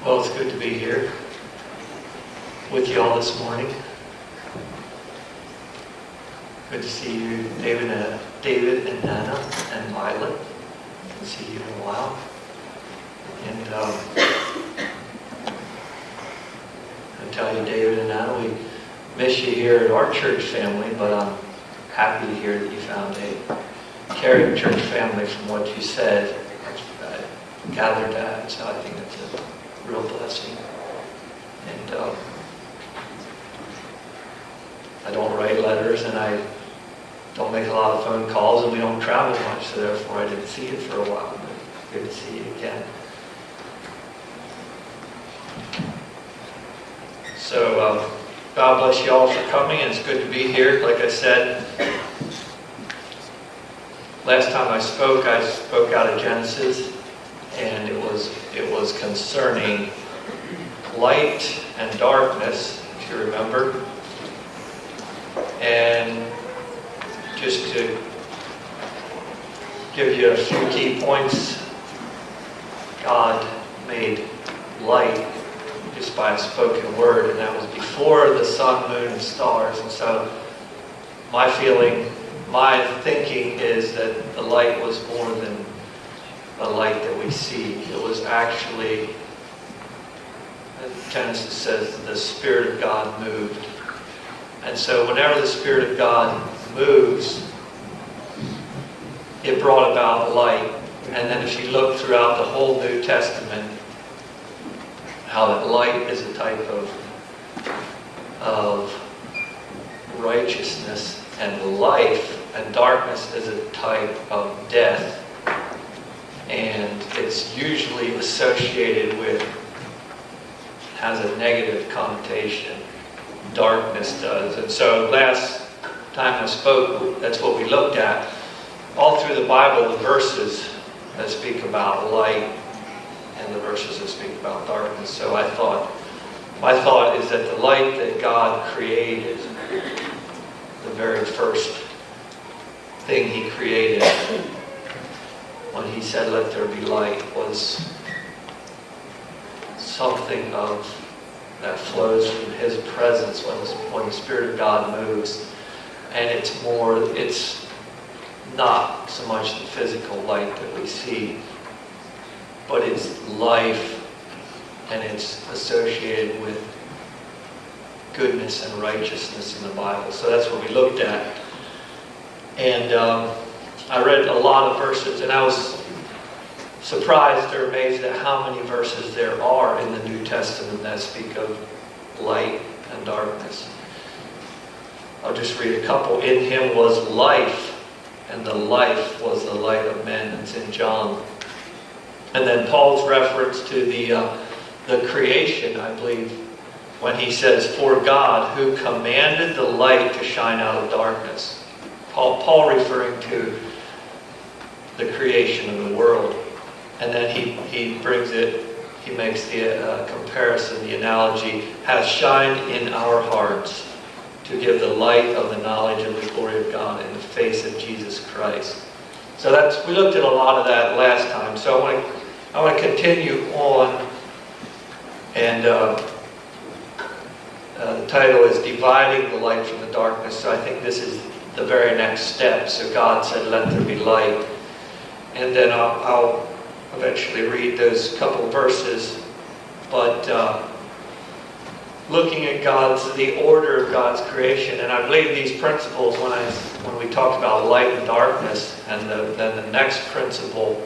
Well, it's good to be here with you all this morning. Good to see you, David and Nana and Violet. Good to see you in a while. And I tell you, David and Nana, we miss you here at our church family, but I'm happy to hear that you found a caring church family from what you said. I gathered that, so I think it's a real blessing. And I don't write letters, and I don't make a lot of phone calls, and we don't travel much, so therefore I didn't see you for a while, but good to see you again. So God bless you all for coming, and it's good to be here. Like I said, last time I spoke out of Genesis, and it was concerning light and darkness, if you remember. And just to give you a few key points, God made light just by a spoken word, and that was before the sun, moon, and stars. And so my thinking is that the light was more than the light that we see. It was actually, Genesis says, the Spirit of God moved. And so whenever the Spirit of God moves, it brought about light. And then if you look throughout the whole New Testament, how that light is a type of righteousness and life, and darkness is a type of death. And it's usually associated with, has a negative connotation. Darkness does. And so last time I spoke, that's what we looked at. All through the Bible, the verses that speak about light and the verses that speak about darkness. So my thought is that the light that God created, the very first thing He created, when He said, "Let there be light," was something that flows from His presence when the Spirit of God moves. And it's not so much the physical light that we see, but it's life, and it's associated with goodness and righteousness in the Bible. So that's what we looked at. And I read a lot of verses, and I was surprised or amazed at how many verses there are in the New Testament that speak of light and darkness. I'll just read a couple. In Him was life, and the life was the light of men. It's in John. And then Paul's reference to the creation, I believe, when he says, "For God, who commanded the light to shine out of darkness." Paul referring to the creation of the world. And then he makes the comparison, the analogy, "has shined in our hearts to give the light of the knowledge of the glory of God in the face of Jesus Christ." So we looked at a lot of that last time. So I want to continue on, and the title is "Dividing the Light from the Darkness." So I think this is the very next step. So God said, "Let there be light." And then I'll eventually read those couple of verses, but looking at the order of God's creation, and I believe these principles when we talked about light and darkness, and then the next principle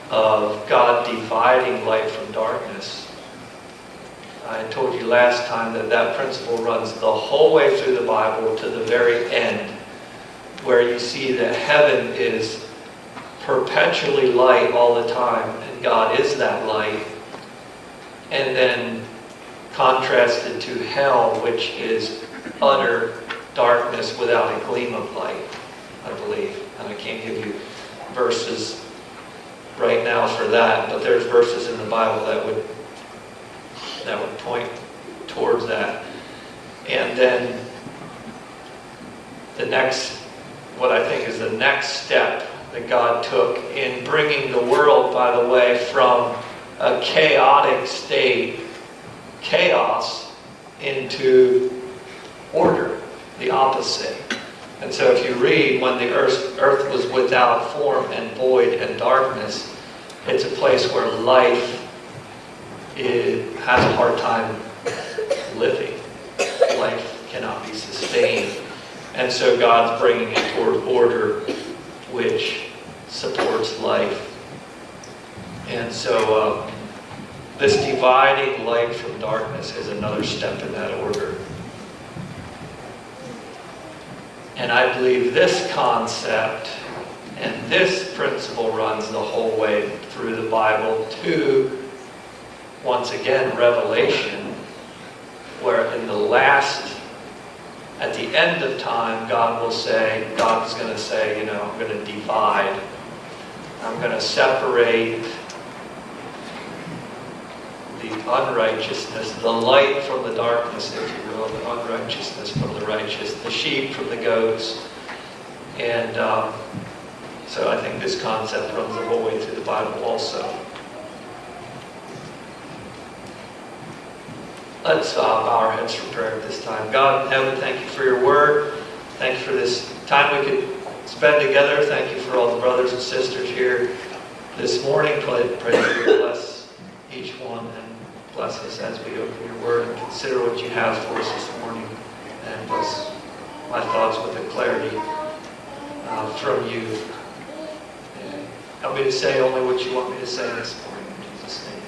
of God dividing light from darkness. I told you last time that principle runs the whole way through the Bible to the very end, where you see that heaven is perpetually light all the time, and God is that light. And then contrasted to hell, which is utter darkness without a gleam of light, I believe. And I can't give you verses right now for that, but there's verses in the Bible that would point towards that. And then what I think is the next step that God took in bringing the world, by the way, from a chaotic state, chaos, into order, the opposite. And so if you read, when the earth was without form and void and darkness, it's a place where life has a hard time living. Life cannot be sustained. And so God's bringing it toward order, which supports life. And so this dividing light from darkness is another step in that order. And I believe this concept and this principle runs the whole way through the Bible to, once again, Revelation, where in the last, at the end of time, God is going to say, I'm going to divide. I'm going to separate the unrighteousness, the light from the darkness, if you will, the unrighteousness from the righteous, the sheep from the goats. And so I think this concept runs the whole way through the Bible also. Let's bow our heads for prayer at this time. God in heaven, thank you for your word. Thank you for this time we could spend together. Thank you for all the brothers and sisters here this morning. Pray that you bless each one and bless us as we open your word and consider what you have for us this morning. And bless my thoughts with the clarity from you. And help me to say only what you want me to say this morning. In Jesus' name.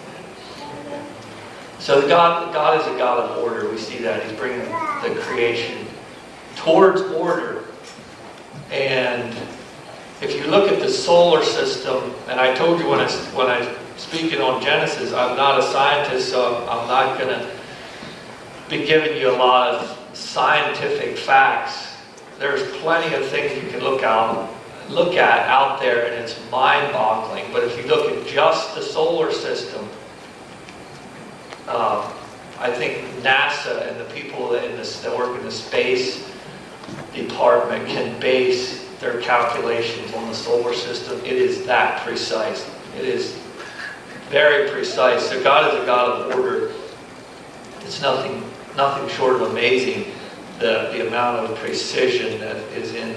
So God is a God of order. We see that. He's bringing the creation towards order. And if you look at the solar system, and I told you when I speaking on Genesis, I'm not a scientist, so I'm not going to be giving you a lot of scientific facts. There's plenty of things you can look at out there, and it's mind-boggling. But if you look at just the solar system, I think NASA and the people that work in the space department can base their calculations on the solar system. It is that precise. It is very precise. So God is a God of order. It's nothing short of amazing, the amount of precision that is in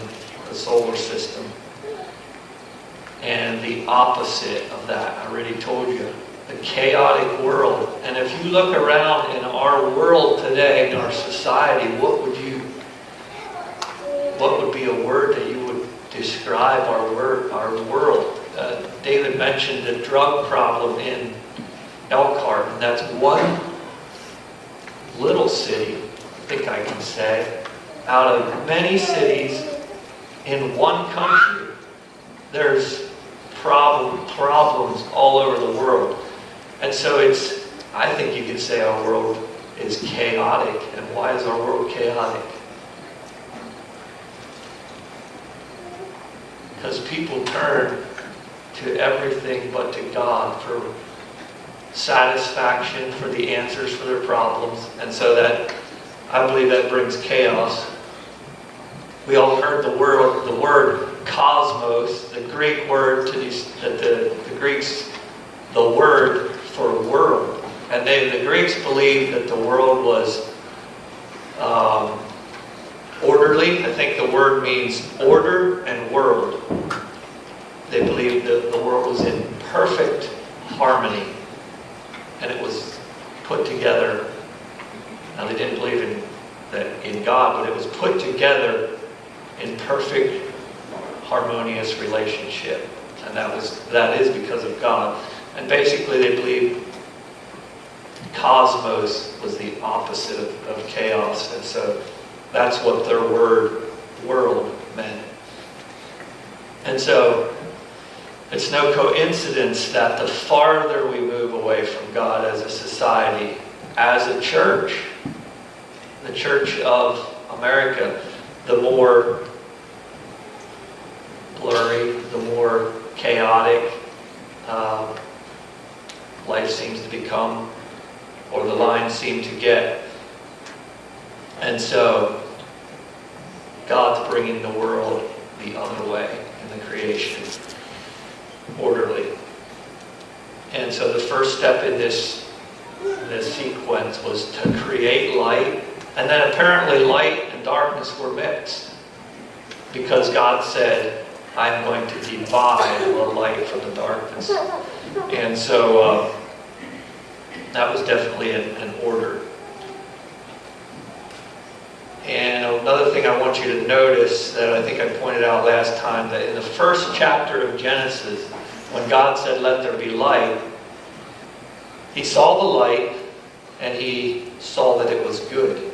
the solar system. And the opposite of that, I already told you, the chaotic world. And if you look around in our world today, in our society, what would be a word that you would describe our world? David mentioned the drug problem in Elkhart, and that's one little city, I think I can say, out of many cities in one country. There's problems all over the world. And so I think you could say our world is chaotic. And why is our world chaotic? Because people turn to everything but to God for satisfaction, for the answers for their problems. And so that, I believe that brings chaos. We all heard the word cosmos, the Greek word the Greeks, the word for world. And the Greeks believed that the world was orderly. I think the word means order and world. They believed that the world was in perfect harmony, and it was put together. Now they didn't believe in God, but it was put together in perfect, harmonious relationship, and that is because of God. And basically, they believed cosmos was the opposite of chaos, and so that's what their word world meant. And so it's no coincidence that the farther we move away from God as a society, as a church, the Church of America, the more blurry, the more chaotic life seems to become, or the lines seem to get. And so God's bringing the world the other way in the creation, orderly. And so the first step in this sequence was to create light. And then apparently light and darkness were mixed. Because God said, I'm going to divide the light from the darkness. And so that was definitely an order. And another thing I want you to notice that I think I pointed out last time, that in the first chapter of Genesis, when God said, let there be light, he saw the light and he saw that it was good.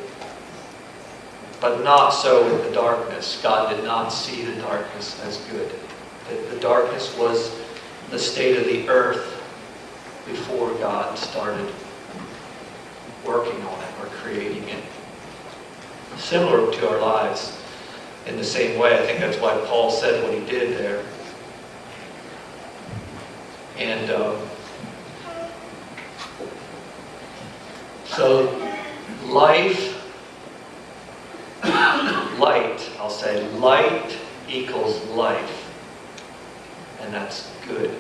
But not so with the darkness. God did not see the darkness as good. The darkness was the state of the earth before God started working on it or creating it. Similar to our lives in the same way. I think that's why Paul said what he did there. And so light, I'll say, light equals life. And that's good.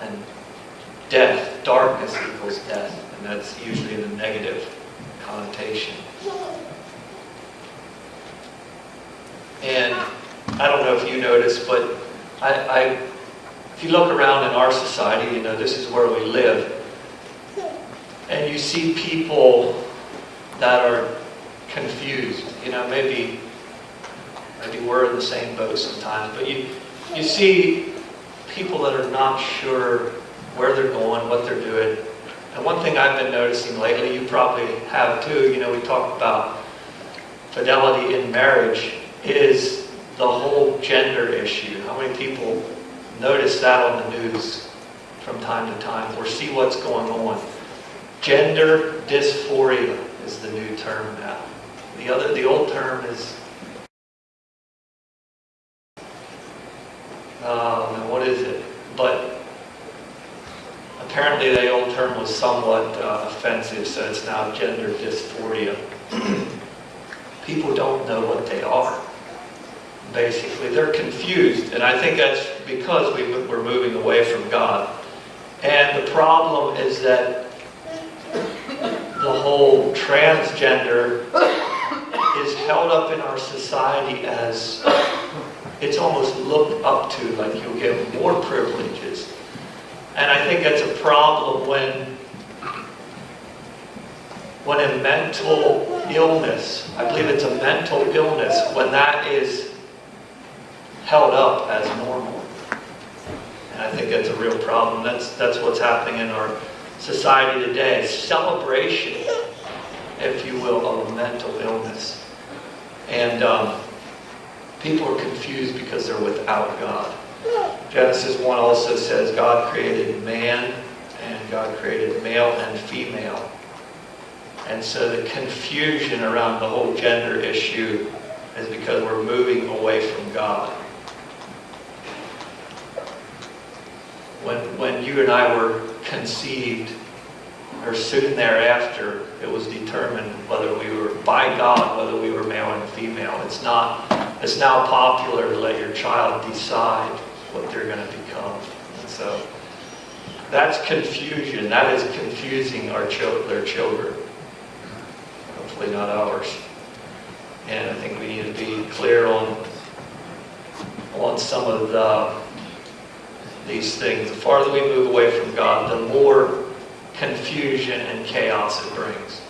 And death, darkness equals death. And that's usually in a negative connotation. And I don't know if you notice, but if you look around in our society, this is where we live, and you see people that are confused. Maybe we're in the same boat sometimes, but you see people that are not sure where they're going, what they're doing. And one thing I've been noticing lately, you probably have too, we talk about fidelity in marriage, is the whole gender issue. How many people notice that on the news from time to time, or see what's going on? Gender dysphoria is the new term now. The old term is, what is it? But apparently the old term was somewhat offensive, so it's now gender dysphoria. People don't know what they are. Basically, they're confused, and I think that's because we're moving away from God. And the problem is that the whole transgender is held up in our society as it's almost looked up to, like you'll get more privileges. And I think that's a problem when a mental illness, I believe it's a mental illness, when that is held up as normal. And I think that's a real problem. That's what's happening in our society today. Celebration, if you will, of a mental illness. And people are confused because they're without God. Genesis 1 also says God created man and God created male and female. And so the confusion around the whole gender issue is because we're moving away from God. When you and I were conceived, or soon thereafter, it was determined whether we were, by God, whether we were male and female. It's now popular to let your child decide what they're going to become. And so that's confusion. That is confusing their children. Hopefully not ours. And I think we need to be clear on some of these things. The farther we move away from God, the more confusion and chaos it brings.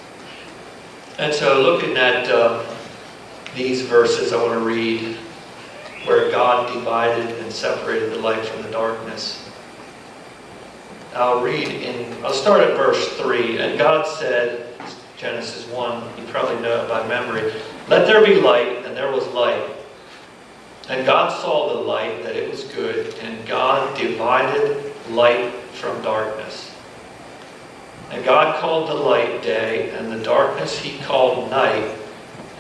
And so looking at these verses, I want to read where God divided and separated the light from the darkness. I'll start at verse 3. And God said, Genesis 1, you probably know it by memory, "Let there be light," and there was light. And God saw the light, that it was good, and God divided light from darkness. And God called the light day, and the darkness he called night,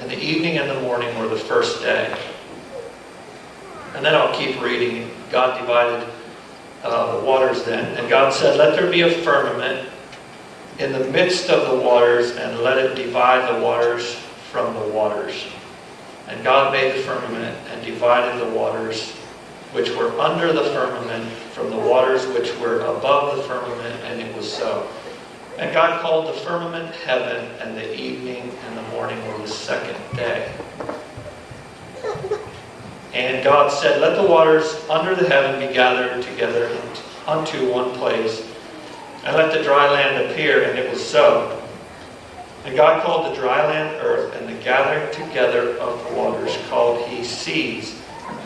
and the evening and the morning were the first day. And then I'll keep reading. God divided the waters then. And God said, "Let there be a firmament in the midst of the waters, and let it divide the waters from the waters." And God made the firmament and divided the waters which were under the firmament, from the waters which were above the firmament, and it was so. And God called the firmament heaven, and the evening and the morning were the second day. And God said, let the waters under the heaven be gathered together unto one place, and let the dry land appear, and it was so. And God called the dry land earth, and the gathering together of the waters called he seas.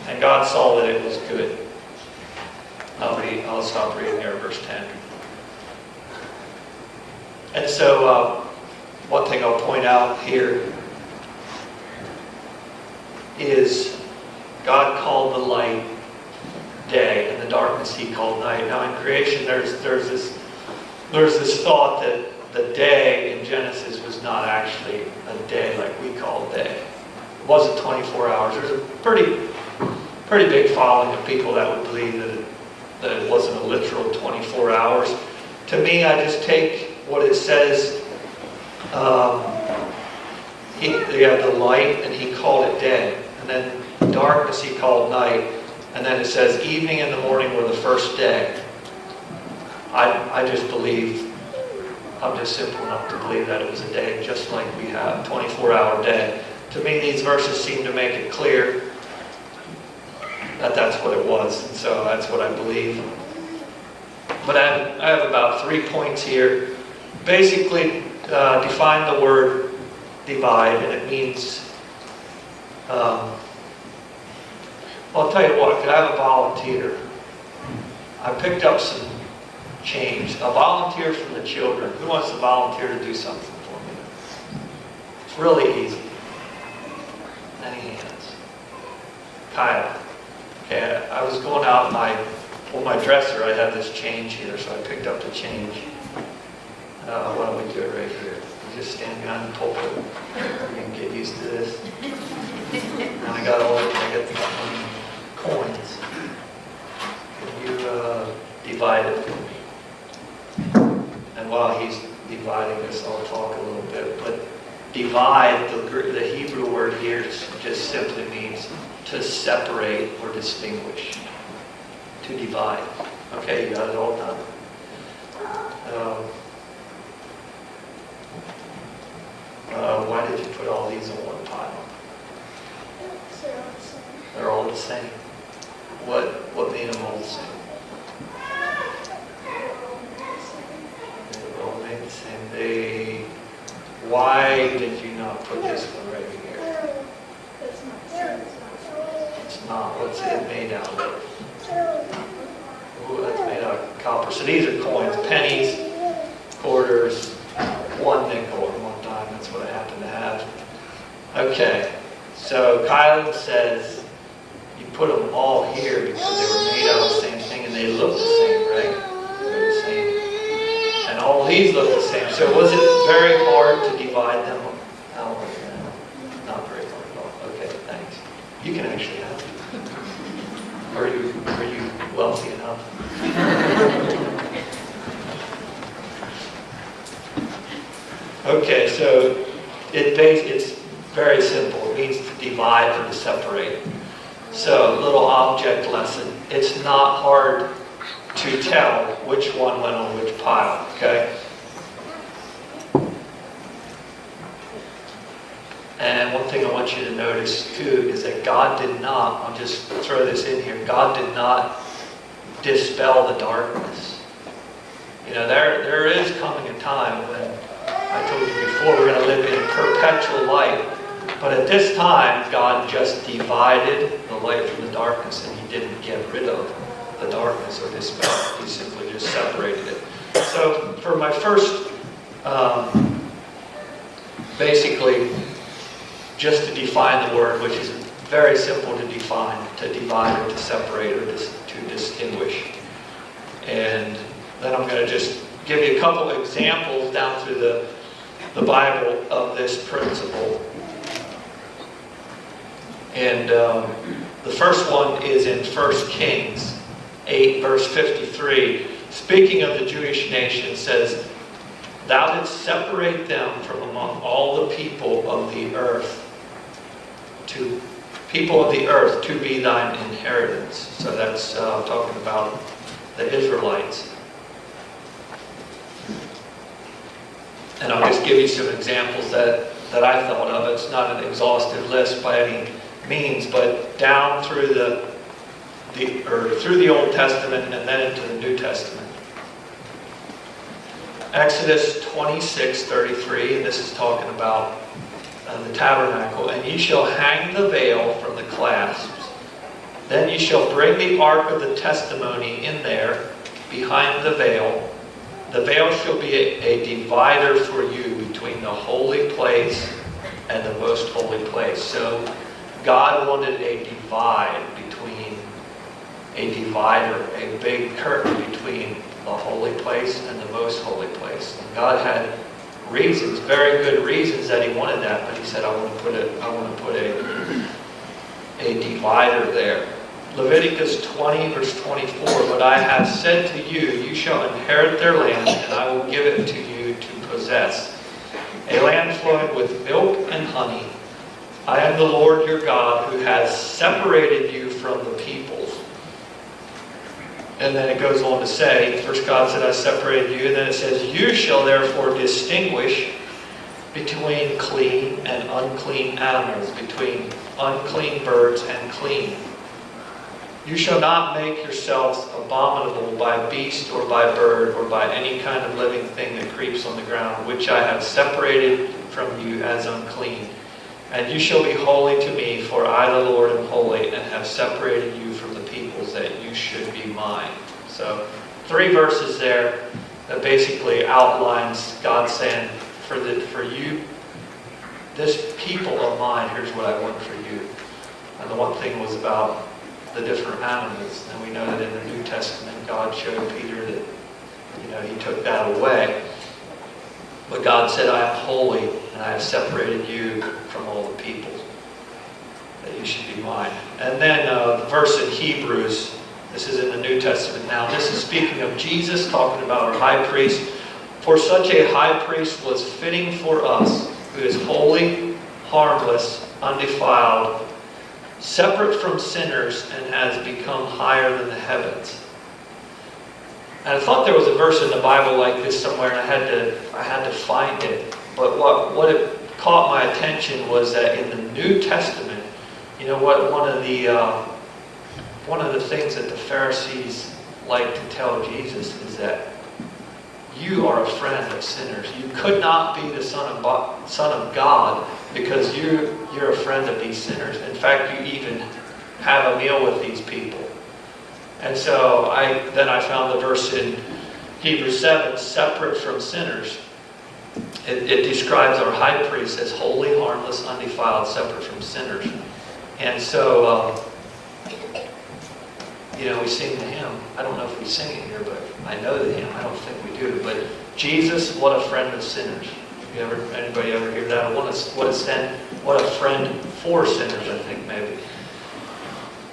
And God saw that it was good. I'll stop reading there, verse 10. And so, one thing I'll point out here is God called the light day, and the darkness he called night. Now in creation there's this thought that the day in Genesis was not actually a day like we call day. It wasn't 24 hours. There's a pretty big following of people that would believe that it wasn't a literal 24 hours. To me, I just take what it says. He had the light, and he called it day. And then darkness he called night. And then it says evening and the morning were the first day. I just believe, I'm just simple enough to believe that it was a day just like we have, 24-hour day. To me, these verses seem to make it clear that that's what it was. And so that's what I believe. But I have about 3 points here. Basically, define the word divide, and it means... I'll tell you what, I have a volunteer. I picked up some change. A volunteer from the children. Who wants to volunteer to do something for me? It's really easy. Any hands? Kyle. Okay, I was going out on my dresser, I had this change here, so I picked up the change. Why don't we do it right here? You just stand behind the pulpit. You can get used to this. And I got the coins. Can you divide it for me? And while he's dividing this, I'll talk a little bit. But divide, the Hebrew word here just simply means to separate or distinguish. To divide. Okay, you got it all done. Why did you put all these in one pile? They're all the same. What made them all the same? They were all made the same. Why did you not put this one right here? It's not. What's it made out of? Ooh, that's made out of copper. So these are coins, pennies, quarters, 1 nickel and 1 dime. That's what I happen to have. Okay, so Kylan says you put them all here because they were made out of the same thing and they look the same, right? They're the same. And all these look the same. So was it very hard to divide them? No, not very hard at all. Okay, thanks. You can actually have it. Are you wealthy enough? Okay, so it's very simple. It means to divide or to separate. So, little object lesson. It's not hard to tell which one went on which pile, okay? And one thing I want you to notice too is that God did not, I'll just throw this in here, God did not dispel the darkness. You know, there is coming a time when, I told you before, we're going to live in perpetual light. But at this time, God just divided the light from the darkness, and He didn't get rid of the darkness or dispel it. He simply just separated it. So for my first, basically, just to define the word, which is very simple to define, to divide or to separate or to distinguish. And then I'm going to just give you a couple of examples down through the Bible of this principle. And the first one is in 1 Kings 8, verse 53. Speaking of the Jewish nation, says, "Thou didst separate them from among all the people of the earth to people of the earth to be thine inheritance. So that's talking about the Israelites. And I'll just give you some examples that I thought of. It's not an exhaustive list by any means, but down through through the Old Testament and then into the New Testament. Exodus 26:33, and this is talking about the tabernacle. And ye shall hang the veil from the clasps. Then ye shall bring the ark of the testimony in there behind the veil. The veil shall be a divider for you between the holy place and the most holy place. So God wanted a divider, a big curtain between the holy place and the most holy place. And God had reasons, very good reasons that He wanted that, but He said, I want to put a divider there. Leviticus 20, verse 24, but I have said to you, you shall inherit their land, and I will give it to you to possess. A land flowing with milk and honey. I am the Lord your God, who has separated you from the peoples. And then it goes on to say, first God said, I separated you, and then it says, you shall therefore distinguish between clean and unclean animals, between unclean birds and clean. You shall not make yourselves abominable by beast or by bird or by any kind of living thing that creeps on the ground, which I have separated from you as unclean. And you shall be holy to me, for I, the Lord, am holy, and have separated you from the peoples, that you should be mine. So 3 verses there that basically outlines God saying, for you, this people of mine, here's what I want for you. And the one thing was about the different animals. And we know that in the New Testament, God showed Peter that, He took that away. But God said, I am holy, and I have separated you from all the people, that you should be mine. And then the verse in Hebrews, this is in the New Testament now. This is speaking of Jesus, talking about our high priest. For such a high priest was fitting for us, who is holy, harmless, undefiled, separate from sinners, and has become higher than the heavens. And I thought there was a verse in the Bible like this somewhere, and I had to find it. But what it caught my attention was that in the New Testament, one of the things that the Pharisees like to tell Jesus is that you are a friend of sinners. You could not be the Son of God because you're a friend of these sinners. In fact, you even have a meal with these people. And so I found the verse in Hebrews 7, separate from sinners. It describes our high priest as holy, harmless, undefiled, separate from sinners. And so, we sing the hymn. I don't know if we sing it here, but I know the hymn. I don't think we do. But Jesus, what a friend of sinners. Anybody ever hear that? What a friend for sinners, I think maybe.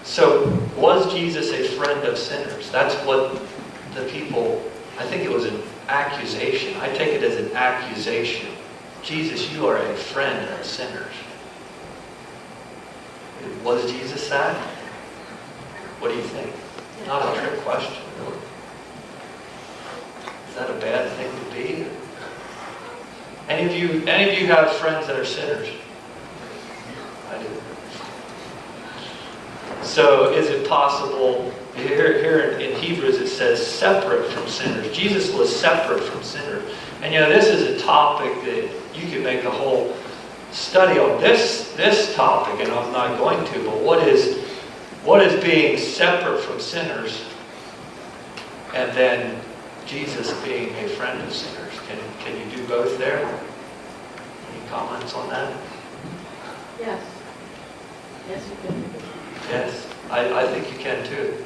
So, was Jesus a friend of sinners? That's what the people, I think it was an accusation. I take it as an accusation. Jesus, you are a friend of sinners. Was Jesus that? What do you think? Not a trick question, really. Is that a bad thing to be? Any of you have friends that are sinners? I do. So is it possible, here in Hebrews it says separate from sinners. Jesus was separate from sinners. And this is a topic that you could make a whole study on this topic, and I'm not going to, but what is being separate from sinners, and then Jesus being a friend of sinners? Can you do both there? Any comments on that? Yes. Yes, you can. Yes, I think you can too.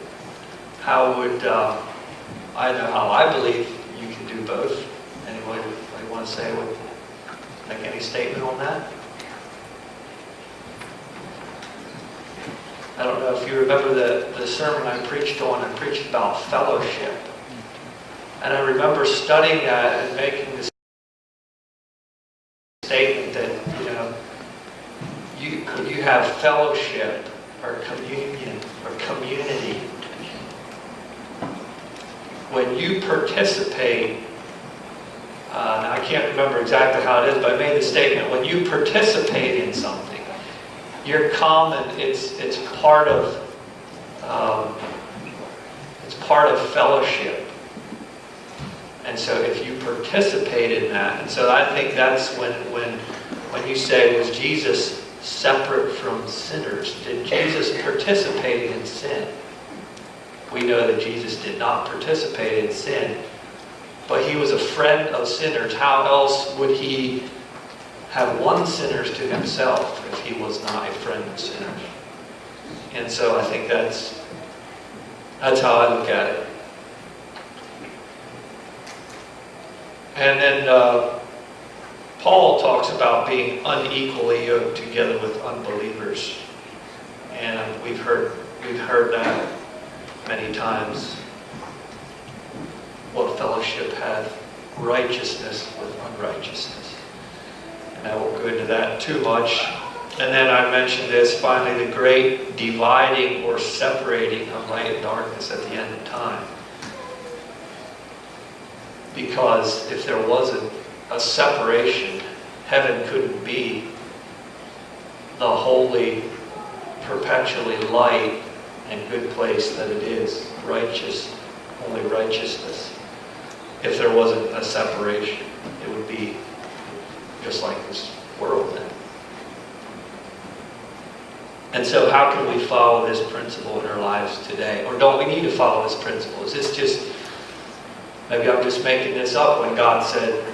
How would, I know how I believe you can do both. Anybody want to say, make any statement on that? I don't know if you remember the sermon I preached on. I preached about fellowship. And I remember studying that and making this statement that, you have fellowship or communion or community, when you participate, now I can't remember exactly how it is, but I made the statement, when you participate in something, you're common, it's part of fellowship. And so if you participate in that, and so I think that's when you say, was Jesus separate from sinners? Did Jesus participate in sin? We know that Jesus did not participate in sin, but he was a friend of sinners. How else would he have won sinners to himself if he was not a friend of sinners? And so I think that's how I look at it. And then Paul talks about being unequally yoked together with unbelievers, and we've heard that many times. What fellowship hath righteousness with unrighteousness? And I won't go into that too much. And then I mentioned this, finally, the great dividing or separating of light and darkness at the end of time. Because if there wasn't a separation, heaven couldn't be the holy, perpetually light and good place that it is. Righteous, only righteousness. If there wasn't a separation, it would be just like this world then. And so how can we follow this principle in our lives today? Or don't we need to follow this principle? Is this just, maybe I'm just making this up when God said,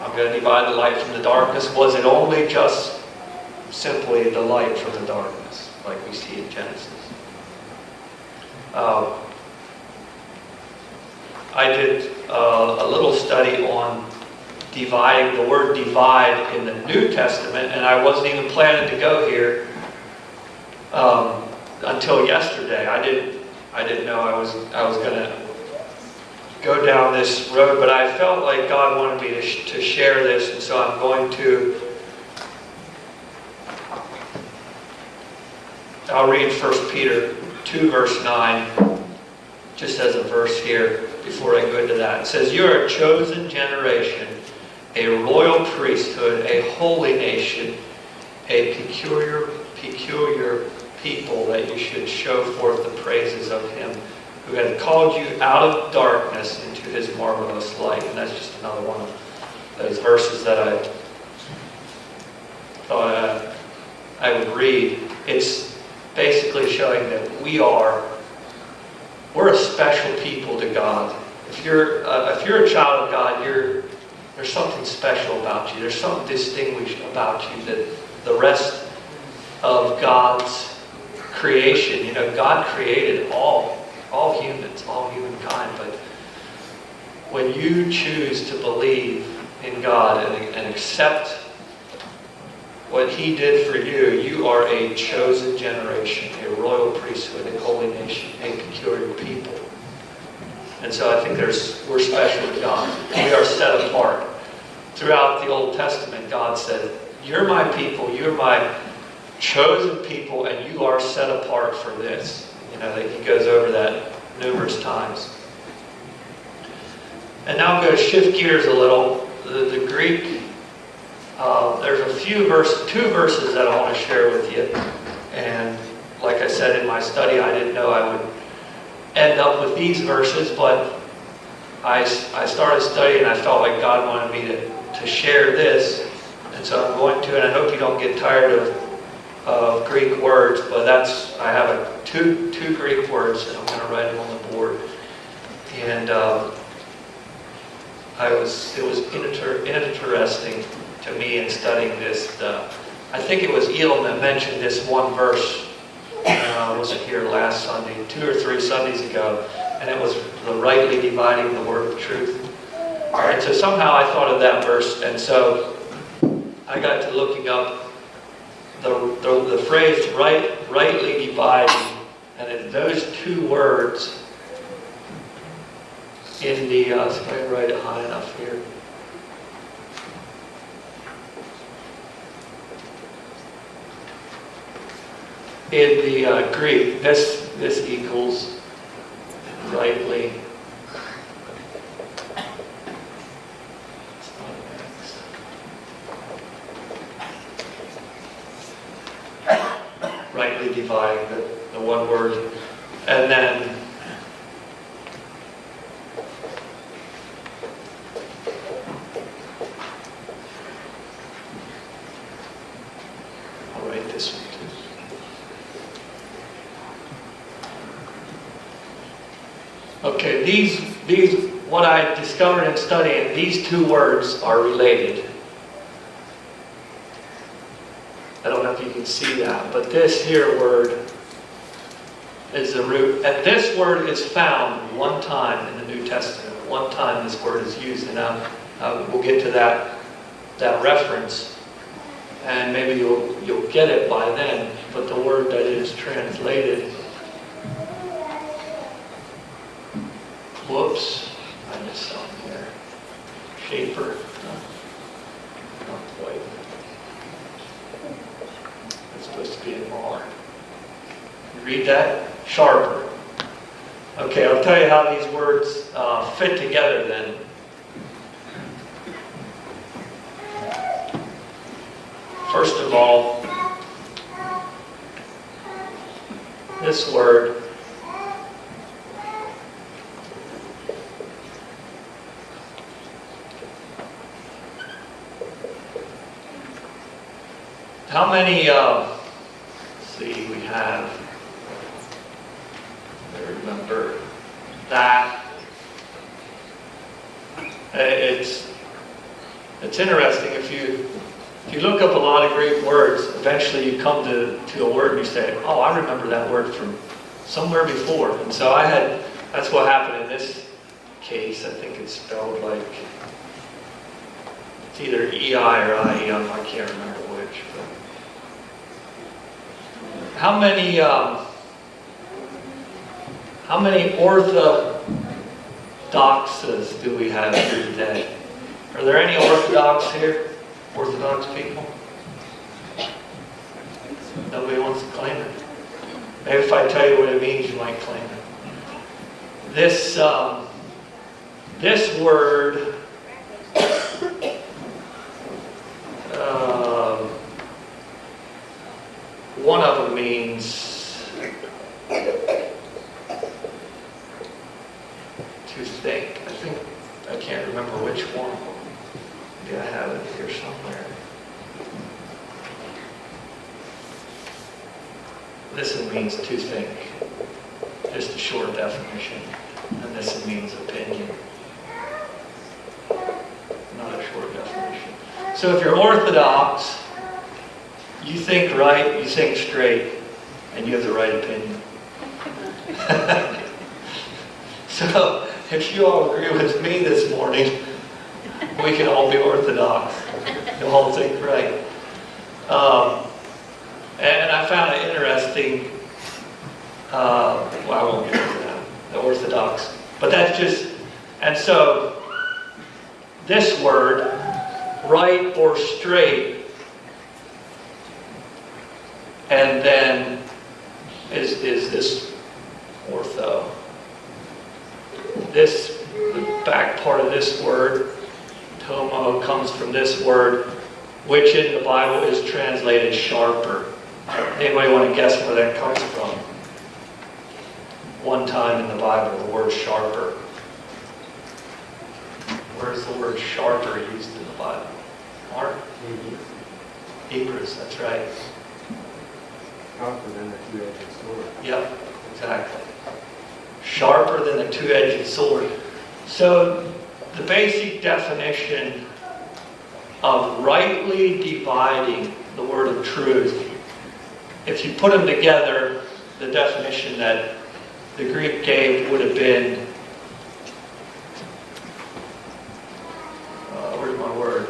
I'm going to divide the light from the darkness. Was it only just simply the light from the darkness, like we see in Genesis? I did a little study on dividing, the word divide in the New Testament, and I wasn't even planning to go here until yesterday. I didn't know I was going to go down this road, but I felt like God wanted me to share this, and so I'm going to. I'll read 1 Peter 2 verse 9, just as a verse here before I go into that. It says, "You are a chosen generation, a royal priesthood, a holy nation, a peculiar people, that you should show forth the praises of Him who had called you out of darkness into His marvelous light." And that's just another one of those verses that I thought I would read. It's basically showing that we're a special people to God. If you're a child of God, there's something special about you. There's something distinguished about you that the rest of God's creation, God created all humans, all humankind, but when you choose to believe in God and accept what He did for you, you are a chosen generation, a royal priesthood, a holy nation, a peculiar people. And so I think we're special to God. We are set apart. Throughout the Old Testament, God said, "You're my people, you're my chosen people, and you are set apart for this." He goes over that numerous times. And now I'm going to shift gears a little. The Greek, there's two verses that I want to share with you. And like I said in my study, I didn't know I would end up with these verses, but I started studying and I felt like God wanted me to share this. And so I'm going to, and I hope you don't get tired of Greek words, but I have two Greek words, and I'm going to write them on the board. And it was interesting to me in studying this. I think it was Elam that mentioned this one verse. I wasn't here last Sunday, 2 or 3 Sundays ago, and it was the rightly dividing the word of truth. And so somehow I thought of that verse, and so I got to looking up the phrase rightly dividing, and in those 2 words in the, so I can write it high enough here. in the Greek, this equals rightly. It's not an X. Rightly dividing the one word. And then I'll write this one too. Okay, these what I discovered in studying, these two words are related. I don't know if you can see that, but this here word is the root. And this word is found one time in the New Testament. One time this word is used, and we'll get to that reference, and maybe you'll get it by then. But the word that is translated, whoops, I missed something here. Shaper, not quite. It's supposed to be an R. You read that? Sharper. Okay, I'll tell you how these words fit together then. First of all, this word how many, let's see, we have, I remember that. It's interesting, if you look up a lot of Greek words, eventually you come to a word and you say, oh, I remember that word from somewhere before. And so that's what happened in this case. I think it's spelled like, it's either E-I or I-E-M, I can't remember which. But how many orthodoxes do we have here today? Are there any Orthodox here? Orthodox people? Nobody wants to claim it. Maybe if I tell you what it means, you might claim it. This word, one of them means to think. I can't remember which one. Maybe I have it here somewhere. This one means to think. Just a short definition. And this one means opinion. Not a short definition. So if you're Orthodox, you think right, you think straight, and you have the right opinion. So if you all agree with me this morning, we can all be Orthodox. You'll all think right. And I found it interesting, well, I won't get into that, the Orthodox. But that's just, and so this word, right or straight, and then is this ortho. The back part of this word, tomo, comes from this word, which in the Bible is translated sharper. Anybody want to guess where that comes from? One time in the Bible, the word sharper. Where's the word sharper used in the Bible? Mark? Hebrews, that's right. Sharper than a two-edged sword. Yep, exactly. Sharper than a two-edged sword. So the basic definition of rightly dividing the word of truth, if you put them together, the definition that the Greek gave would have been, where's my word?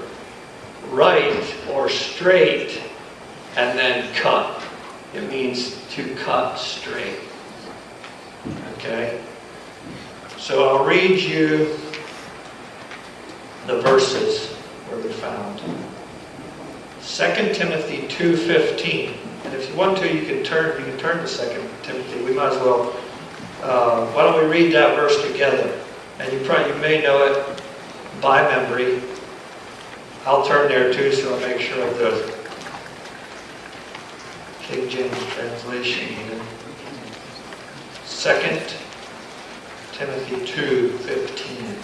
Right or straight, and then cut. It means to cut straight. Okay? So I'll read you the verses where they're found. 2 Timothy 2:15. And if you want to, you can turn to 2 Timothy. We might as well. Why don't we read that verse together? And you may know it by memory. I'll turn there too, so I'll make sure of the King James translation. 2 Timothy 2:15.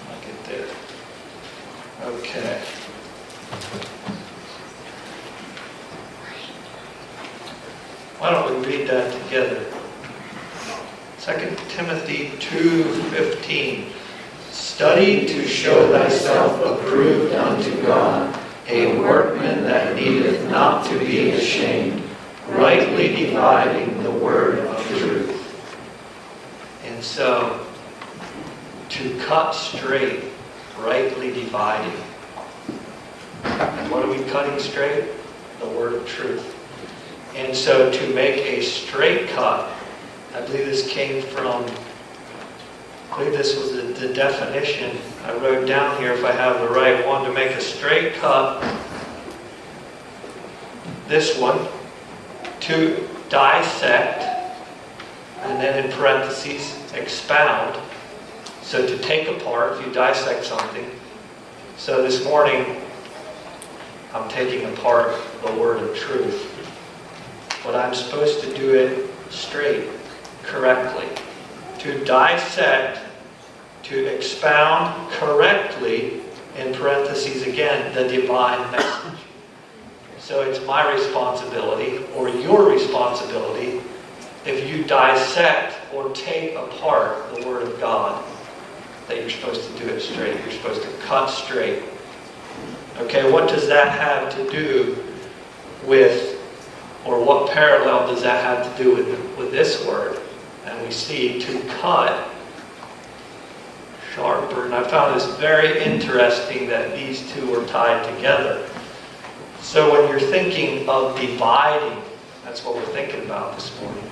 I'll get there. Okay. Why don't we read that together? 2 Timothy 2:15. Study to show thyself approved unto God, a workman that needeth not to be ashamed, rightly dividing the word of truth. And so, to cut straight, rightly dividing. And what are we cutting straight? The word of truth. And so to make a straight cut, I believe this came from, I believe this was the definition I wrote down here, if I have the right one, to make a straight cut, this one, to dissect, and then in parentheses, expound. So to take apart, if you dissect something. So this morning, I'm taking apart the word of truth. But I'm supposed to do it straight, correctly. To dissect, to expound correctly, in parentheses again, the divine message. So it's my responsibility, or your responsibility, if you dissect or take apart the Word of God, that you're supposed to do it straight. You're supposed to cut straight. Okay, what does that have to do with, or what parallel does that have to do with this word? And we see to cut, sharper. And I found this very interesting that these two are tied together. So when you're thinking of dividing, that's what we're thinking about this morning.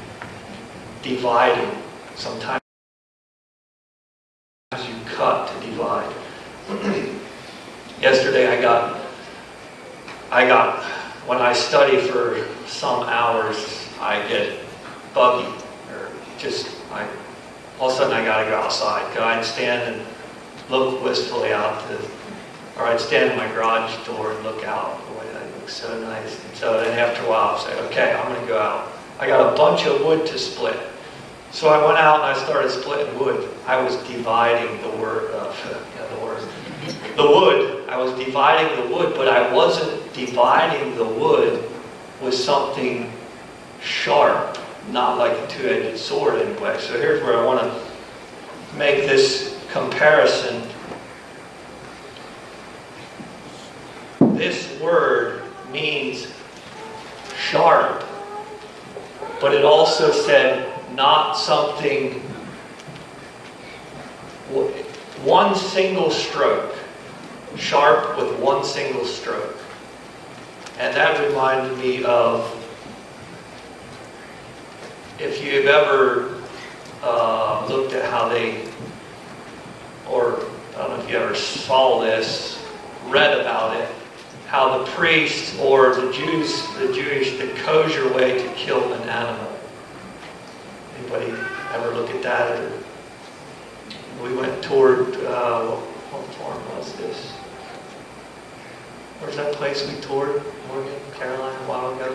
Dividing. Sometimes you cut to divide. Yesterday I got, when I study for some hours, I get buggy, or all of a sudden I gotta go outside. I'd stand and look wistfully out or I'd stand in my garage door and look out. Boy, that looks so nice. And so then after a while I'd say, okay, I'm gonna go out. I got a bunch of wood to split. So I went out and I started splitting wood. I was dividing the wood. I was dividing the wood, but I wasn't dividing the wood with something sharp, not like a two-edged sword anyway. So here's where I want to make this comparison. This word means sharp, but it also said not something, one single stroke. Sharp with one single stroke. And that reminded me of, if you've ever looked at how they, or I don't know if you ever saw this, read about it, how the priests or the kosher way to kill an animal. Anybody ever look at that? Or we went toward, what farm was this? Where's that place we toured, Morgan, Caroline, a while ago?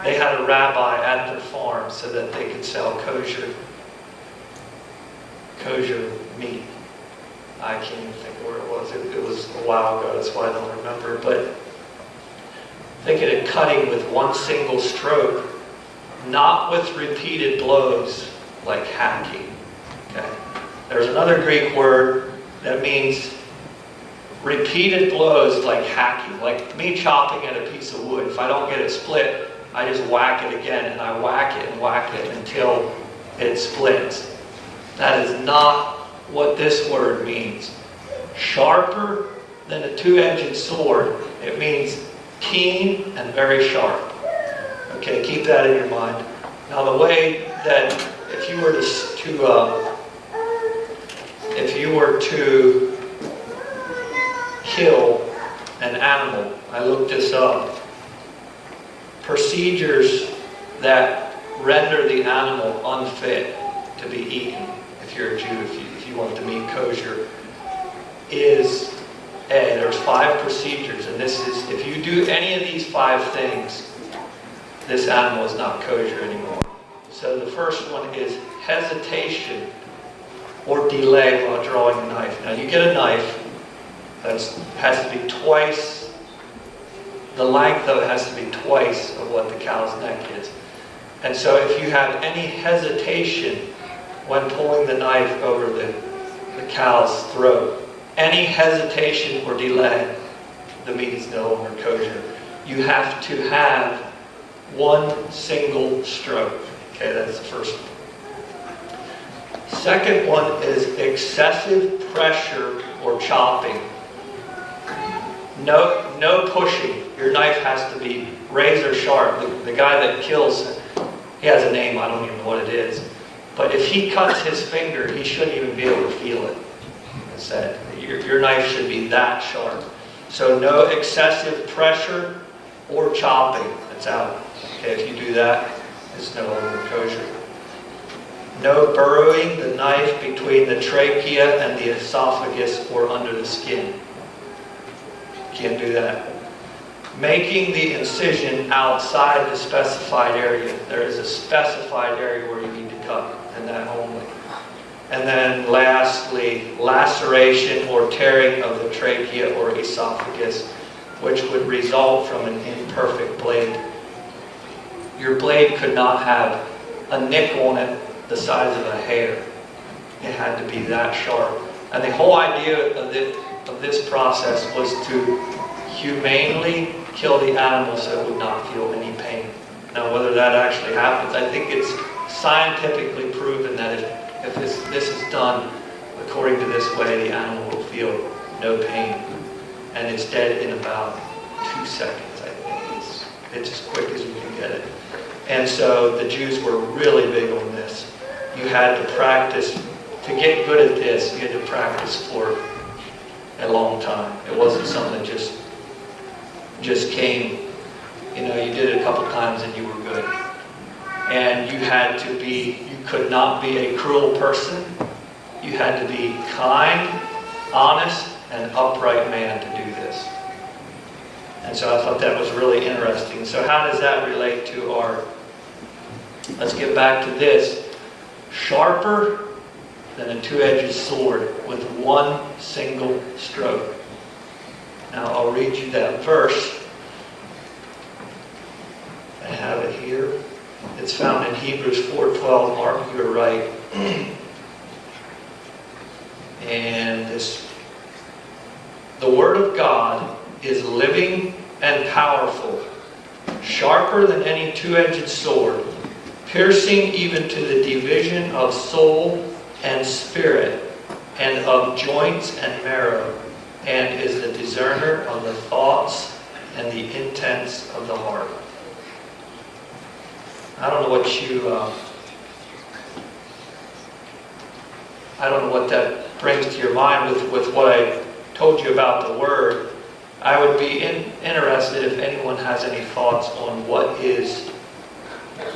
They had a rabbi at their farm so that they could sell kosher meat. I can't even think where it was. It was a while ago, that's why I don't remember. But thinking of cutting with one single stroke, not with repeated blows like hacking. Okay. There's another Greek word that means repeated blows like hacking, like me chopping at a piece of wood. If I don't get it split, I just whack it again, and I whack it until it splits. That is not what this word means. Sharper than a two-edged sword. It means keen and very sharp. Okay, keep that in your mind. Now the way that if you were to kill an animal, I looked this up. Procedures that render the animal unfit to be eaten, if you're a Jew, if you want the meat kosher, is there's 5 procedures, and this is, if you do any of these 5 things, this animal is not kosher anymore. So the first one is hesitation or delay while drawing a knife. Now you get a knife that has to be twice, the length of it has to be twice of what the cow's neck is. And so if you have any hesitation when pulling the knife over the cow's throat, any hesitation or delay, the meat is no longer kosher. You have to have one single stroke. Okay, that's the first one. Second one is excessive pressure or chopping. No pushing. Your knife has to be razor sharp. The guy that kills, he has a name, I don't even know what it is. But if he cuts his finger, he shouldn't even be able to feel it. It said, your knife should be that sharp. So no excessive pressure or chopping. It's out. Okay, if you do that, it's no longer kosher. No burrowing the knife between the trachea and the esophagus or under the skin. Can't do that. Making the incision outside the specified area. There is a specified area where you need to cut, and that only. And then lastly, laceration or tearing of the trachea or esophagus, which would result from an imperfect blade. Your blade could not have a nick on it the size of a hair. It had to be that sharp. And the whole idea of this process was to humanely kill the animal so it would not feel any pain. Now whether that actually happens, I think it's scientifically proven that if this is done according to this way, the animal will feel no pain. And it's dead in about 2 seconds, I think. It's as quick as we can get it. And so the Jews were really big on this. You had to practice. To get good at this, you had to practice for a long time. It wasn't something that just came, you did it a couple times and you were good. And you could not be a cruel person. You had to be kind, honest, and upright man to do this. And so I thought that was really interesting. So how does that relate to let's get back to this. Sharper than a 2-edged sword with one single stroke. Now I'll read you that verse. I have it here. It's found in Hebrews 4:12. Mark, you're right. And the Word of God is living and powerful, sharper than any 2-edged sword, piercing even to the division of soul and spirit, and of joints and marrow, and is the discerner of the thoughts and the intents of the heart. I don't know what that brings to your mind with what I told you about the Word. I would be interested if anyone has any thoughts on what is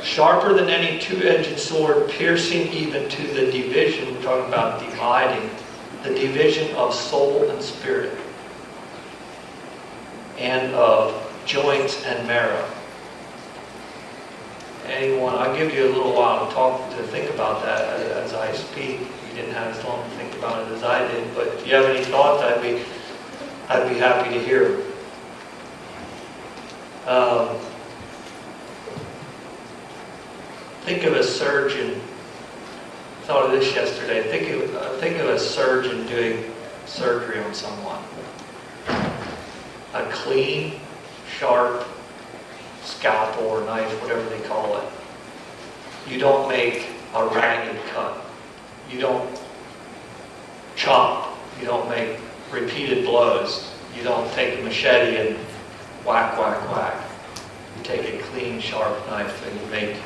sharper than any 2-edged sword, piercing even to the division. We're talking about dividing, the division of soul and spirit, and of joints and marrow. Anyone? I'll give you a little while to think about that as I speak. You didn't have as long to think about it as I did, but if you have any thoughts, I'd be happy to hear them. Think of a surgeon. I thought of this yesterday. Think of a surgeon doing surgery on someone. A clean, sharp scalpel or knife, whatever they call it. You don't make a ragged cut. You don't chop. You don't make repeated blows. You don't take a machete and whack, whack, whack. take a clean, sharp knife and you make,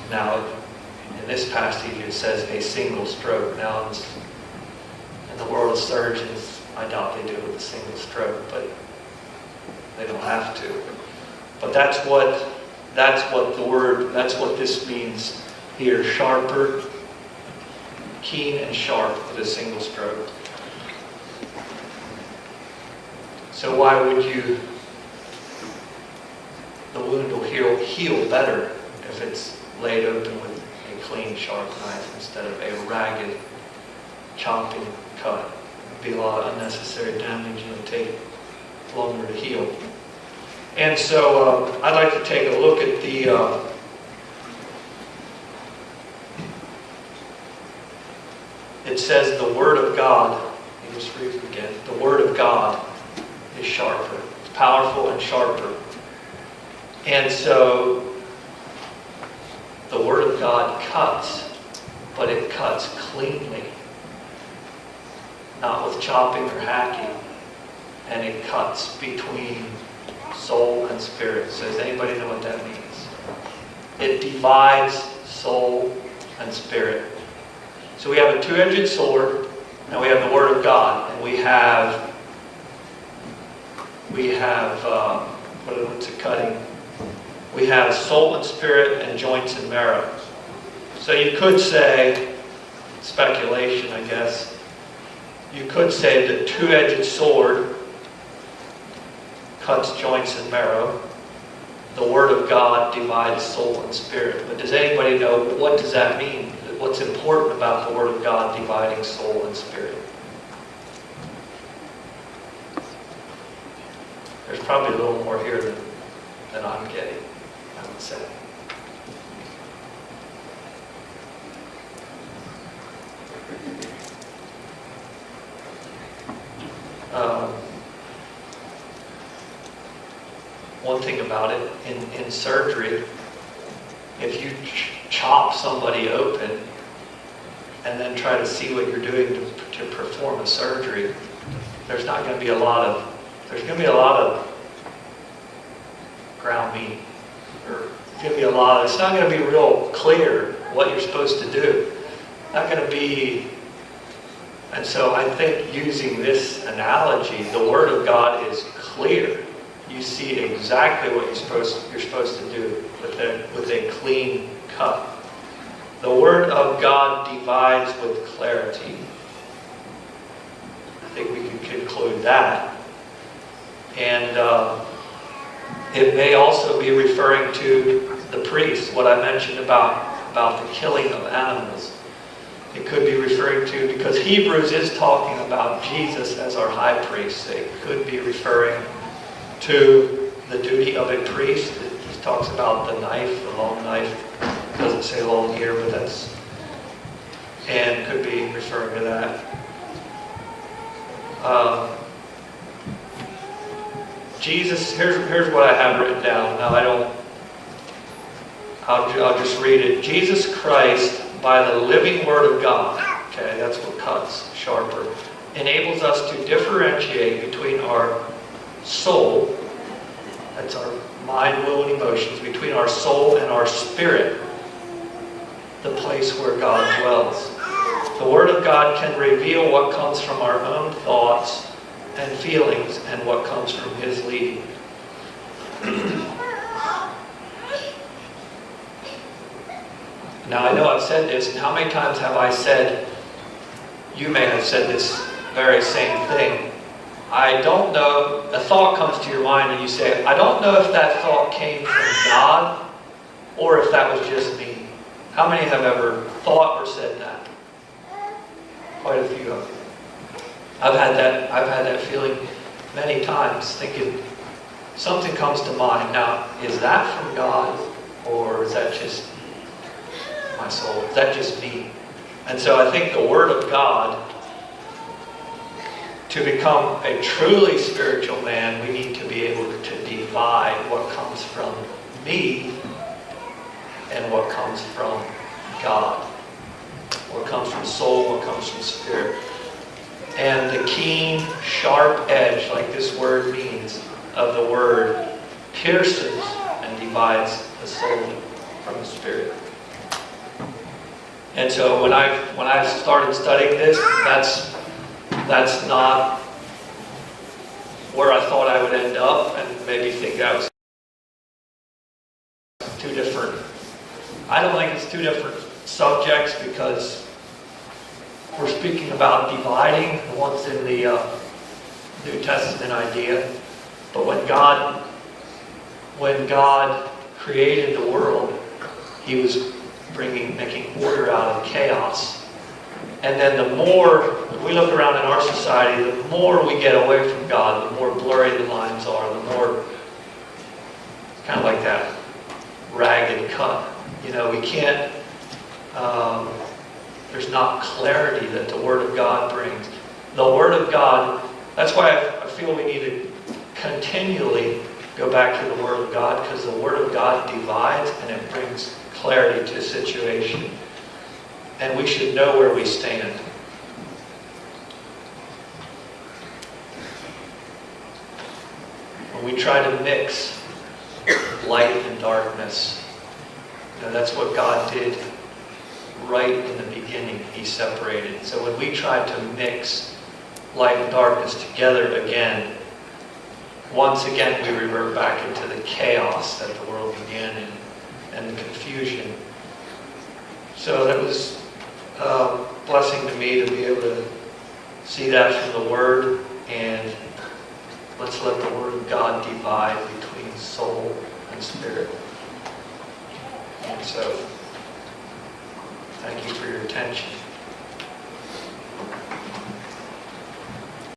now in this passage it says a single stroke. Now in the world of surgeons, I doubt they do it with a single stroke, but they don't have to. But that's what this means here, sharper, keen and sharp with a single stroke. So why would the wound will heal better if it's laid open with a clean, sharp knife instead of a ragged, chopping cut. It'd be a lot of unnecessary damage and it would take longer to heal. And so I'd like to take a look at it says the Word of God. Let me just read it again. The Word of God is sharper. It's powerful and sharper. And so the Word of God cuts, but it cuts cleanly. Not with chopping or hacking. And it cuts between soul and spirit. So does anybody know what that means? It divides soul and spirit. So we have a two-edged sword, and we have the Word of God, and we have what's it cutting? We have soul and spirit and joints and marrow. So you could say, speculation I guess, you could say the two-edged sword cuts joints and marrow. The Word of God divides soul and spirit. But does anybody know, what does that mean? What's important about the Word of God dividing soul and spirit? There's probably a little more here than I'm getting, I would say. One thing about it, in surgery, if you chop somebody open and then try to see what you're doing to perform a surgery, there's going to be a lot of ground meat. It's not going to be real clear what you're supposed to do. Not going to be. And so I think using this analogy, the Word of God is clear. You see exactly what you're supposed to do with a clean cut. The Word of God divides with clarity. I think we can conclude that. And it may also be referring to the priest, what I mentioned about the killing of animals. It could be referring to, because Hebrews is talking about Jesus as our high priest, it could be referring to the duty of a priest. It talks about the knife, the long knife. It doesn't say long here, but that's, and could be referring to that. Jesus, here's what I have written down. Now I'll just read it. Jesus Christ, by the living Word of God, okay, that's what cuts sharper, enables us to differentiate between our soul, that's our mind, will, and emotions, between our soul and our spirit, the place where God dwells. The Word of God can reveal what comes from our own thoughts and feelings and what comes from His leading. Now I know I've said this, and how many times have I said, you may have said this very same thing. I don't know, a thought comes to your mind and you say, I don't know if that thought came from God or if that was just me. How many have ever thought or said that? Quite a few of you. I've had that feeling many times, thinking something comes to mind. Now, is that from God or is that just my soul? Is that just me? And so I think the Word of God, to become a truly spiritual man, we need to be able to divide what comes from me and what comes from God. What comes from soul, what comes from spirit. And the keen, sharp edge, like this word means, of the Word pierces and divides the soul from the spirit. And so when I started studying this, that's not where I thought I would end up, and maybe think I was two different. I don't think it's two different subjects, because we're speaking about dividing. One's in the New Testament idea, but when God created the world, He was making order out of chaos. And then the more we look around in our society, the more we get away from God, the more blurry the lines are, the more, kind of like that ragged cut. We can't, there's not clarity that the Word of God brings. The Word of God, that's why I feel we need to continually go back to the Word of God, because the Word of God divides and it brings clarity to a situation. And we should know where we stand. When we try to mix light and darkness, that's what God did right in the beginning. He separated. So when we try to mix light and darkness together again, once again we revert back into the chaos that the world began in, and the confusion. So that was a blessing to me to be able to see that from the Word, and let's let the Word of God divide between soul and spirit. And so, thank you for your attention.